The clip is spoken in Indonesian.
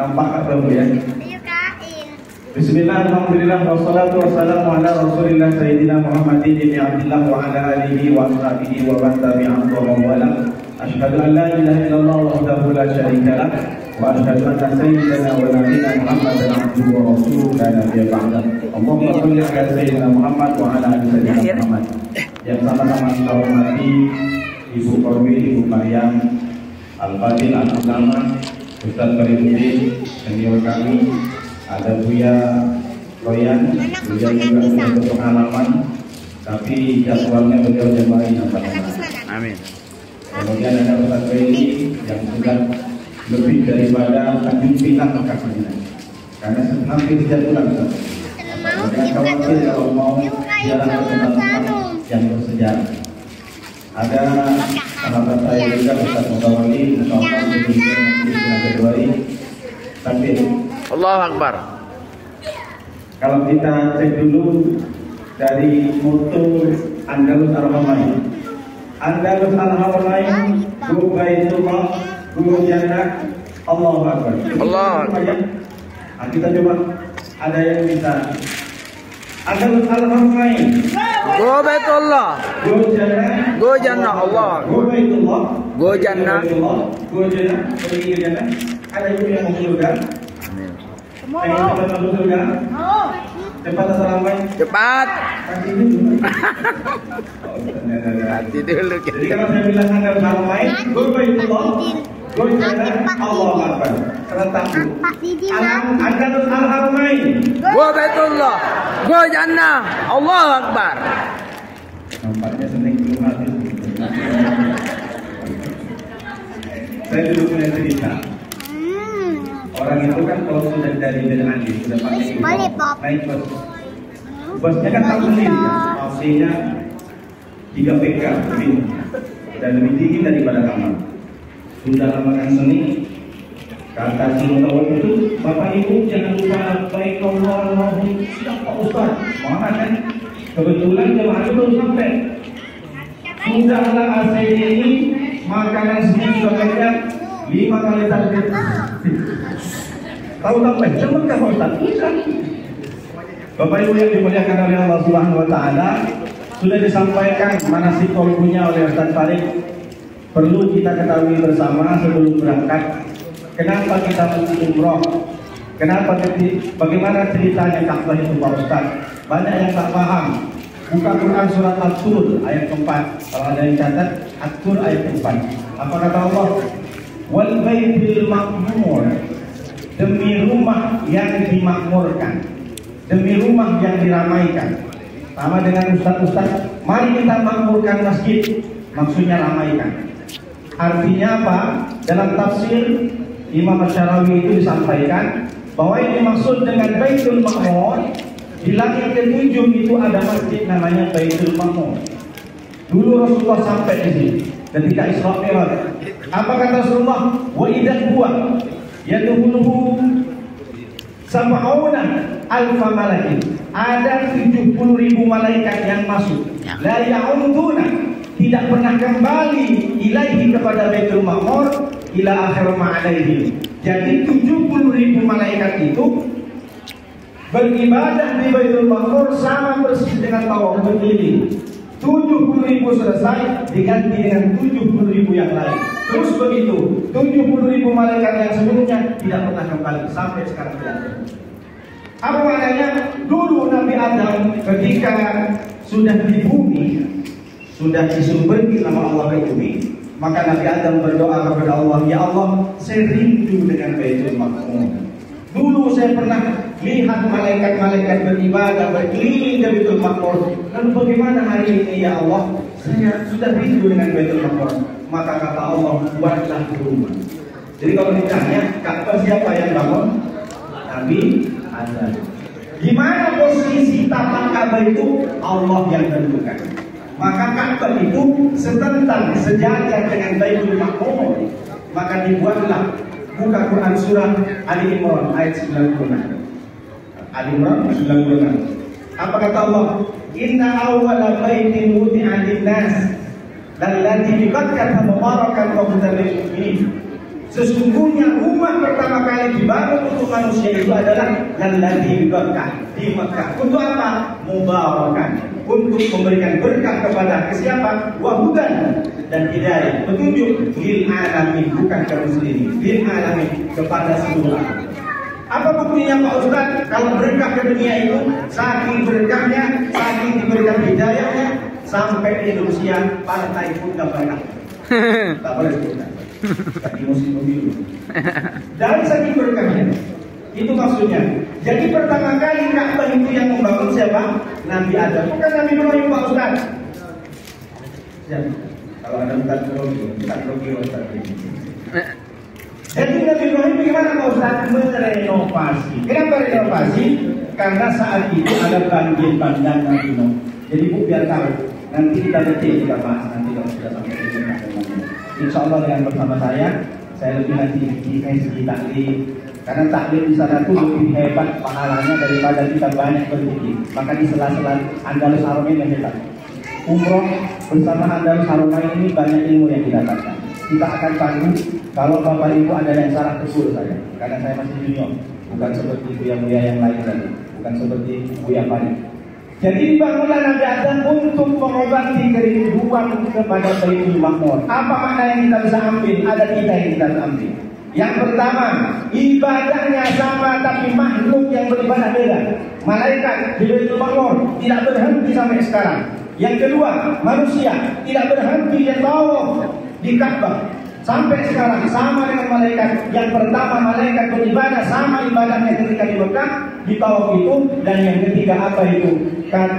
Nampak tak tahu ya? Bismillah, alhamdulillah, wassalatu wassalamu ala rasulillah sayyidina Muhammadin ibn Abdillah wa ala alihi wa ashabihi wa man tabi'ahum wa wala. Asyhadu an la ilaha illallah wahdahu la syarika lah wa asyhadu anna sayyidana wa nabiyana Muhammadan abduhu wa rasuluhu la nabiyya ba'da. Allahumma shalli ala sayyidina Muhammad wa ala ali sayyidina Muhammad. Yang sama-sama kita hormati Ibu Korwi, Ibu Maryam, Al-Fadil, Al-Ulama, Ustaz Karimudin, senior kami, ada Buya Loyan, Buya juga sudah berpengalaman, tapi jadwalnya beliau jemaah nampaknya. Amin. Kemudian ada Ustaz Beli yang sudah lebih daripada Tanjung Pinang lokasinya, karena hampir 3 bulan. Kemudian khawatir kalau mau jalan ke tempat yang bersejarah. Ada sahabat saya juga Ustaz Mutawali, Mustafa di bulan Februari. Tapi Allahu Akbar. Kalau kita cek dulu dari moto Andalus Al-Hamain, Andalus Al-Hamain, Guru Baitullah, Guru Jannah, Allahu Akbar. Allah. Nah, kita coba ada yang bisa Andalus Al-Hamain, Go Baitullah, Guru Jannah, Go Jannah, Allah. Guru Baitullah, Go Jannah, Guru Jannah, pergi ke Jannah. Ada yang mau surga? Pengen cepat masuk surga? Cepat assalamualaikum. Cepat. Nanti dulu. Jadi kalau saya bilang anda kalau main, gue Baitullah, gue jalan Allah Akbar. Serentak dulu. Anda harus main. Go Baitullah, Go Jannah, Allah Akbar. Nampaknya seneng belum habis. Saya dulu punya cerita. Orang itu kan kalau sudah dari Andi sudah pakai naik bus. Busnya kan tahu sendiri, AC-nya 3 PK dan lebih tinggi daripada kamar. Sudah makan seni, kata Sulawesi itu, Bapak Ibu jangan lupa baik Allah Pak Ustaz. Mana kan? Kebetulan jemaah itu belum sampai. Sudahlah AC ini makanan seni sudah banyak 5 kali target. Tahu tak baik, cuma kan Ustaz? Bukan. Bapak Ibu yang dimuliakan oleh Allah Subhanahu Wa Taala, sudah disampaikan manasik kolbunya oleh Ustaz Farid. Perlu kita ketahui bersama sebelum berangkat. Kenapa kita mesti umroh? Kenapa bagaimana ceritanya Ka'bah itu Pak Ustaz? Banyak yang tak paham. Buka Quran surat At-Tur ayat 4. Kalau ada yang catat, At-Tur ayat 4. Apa kata Allah? Wal baitil ma'mur, demi rumah yang dimakmurkan, demi rumah yang diramaikan. Sama dengan ustaz-ustaz, mari kita makmurkan masjid, maksudnya ramaikan. Artinya apa? Dalam tafsir Imam Asy'arawi itu disampaikan bahwa ini maksud dengan Baitul Ma'mur, di langit ke-7 itu ada masjid namanya Baitul Ma'mur. Dulu Rasulullah sampai di sini ketika Isra Mi'raj. Apa kata Rasulullah? Wa idza huwa yadkhuluhu sab'una alfa malakin. Ada 70.000 malaikat yang masuk. La ya'uduna, tidak pernah kembali ilaihi kepada Baitul Ma'mur ila akhir ma'alaihi. Jadi 70.000 malaikat itu beribadah di Baitul Ma'mur sama persis dengan tawaf berkeliling. 70.000 selesai diganti dengan 70.000 yang lain. Terus begitu, 70.000 malaikat yang sebelumnya tidak pernah kembali sampai sekarang tidak. Apa maknanya? Dulu Nabi Adam ketika sudah di bumi, sudah disumbergi nama Allah ke bumi, maka Nabi Adam berdoa kepada Allah, ya Allah, saya rindu dengan Baitul Ma'mur. Dulu saya pernah lihat malaikat-malaikat beribadah berkeliling ke Baitul Ma'mur. Lalu bagaimana hari ini ya Allah? Saya sudah rindu dengan Baitul Ma'mur. Maka kata Allah, buatlah rumah. Jadi kalau ditanya, Ka'bah siapa yang bangun? Nabi Adam. Gimana posisi tapak Ka'bah itu? Allah yang tentukan. Maka Ka'bah itu setentang sejajar dengan Baitul Ma'mur. Maka dibuatlah, buka Quran surah Ali Imran ayat 96. Ali Imran 96. Apa kata Allah? Inna awwala baitin wudi'a lin-nas lalladzi bi Bakkah mubarakan wa hudan lil-mu'minin. Sesungguhnya rumah pertama kali dibangun untuk manusia itu adalah lalladzi Mekah, di Mekah. Untuk apa? Mubarakan, untuk memberikan berkah kepada siapa? Wahudan dan hidayah, petunjuk lil alamin, bukan ke muslimin, lil alamin, kepada seluruh alam. Apa buktinya Pak Ustaz? Kalau berkah ke dunia itu, saking berkahnya, saking diberikan hidayahnya, sampai di Indonesia partai pun gak berkah. Tak boleh sebutkan. Lagi musim pemilu. Dari saking berkahnya, itu maksudnya. Jadi pertama kali Ka'bah itu yang membangun siapa? Nabi Adam. Bukan Nabi Ibrahim, Pak Ustaz. Siapa? Kalau ada bukan Ustaz. Jadi Nabi Ibrahim bagaimana Pak Ustaz? Merenovasi. Kenapa renovasi? Karena saat itu ada banjir bandang Nabi Nuh. Jadi Bu biar tahu. Nanti kita detil kita bahas nanti kalau sudah sampai di sana. Insya Allah dengan bersama saya lebih nanti di taklim. Karena taklim di sana itu lebih hebat pahalanya daripada kita banyak berzikir. Maka di sela-sela Andalus Haramain yang hebat. Umroh bersama Andalus Haramain ini banyak ilmu yang didapatkan. Kita akan tunggu kalau Bapak Ibu ada yang salah tegur saya, karena saya masih junior, bukan seperti Buya yang lain tadi, bukan seperti Buya Panik. Jadi dibangunlah Nabi Adam untuk mengobati kerinduan kepada Baitul Ma'mur. Apa makna yang kita bisa ambil? Ada kita yang kita ambil. Yang pertama, ibadahnya sama tapi makhluk yang beribadah beda. Malaikat di Baitul Ma'mur tidak berhenti sampai sekarang. Yang kedua, manusia tidak berhenti di tawaf di Ka'bah sampai sekarang sama dengan malaikat. Yang pertama malaikat beribadah sama ibadahnya ketika di Mekah di tawaf itu, dan yang ketiga apa itu?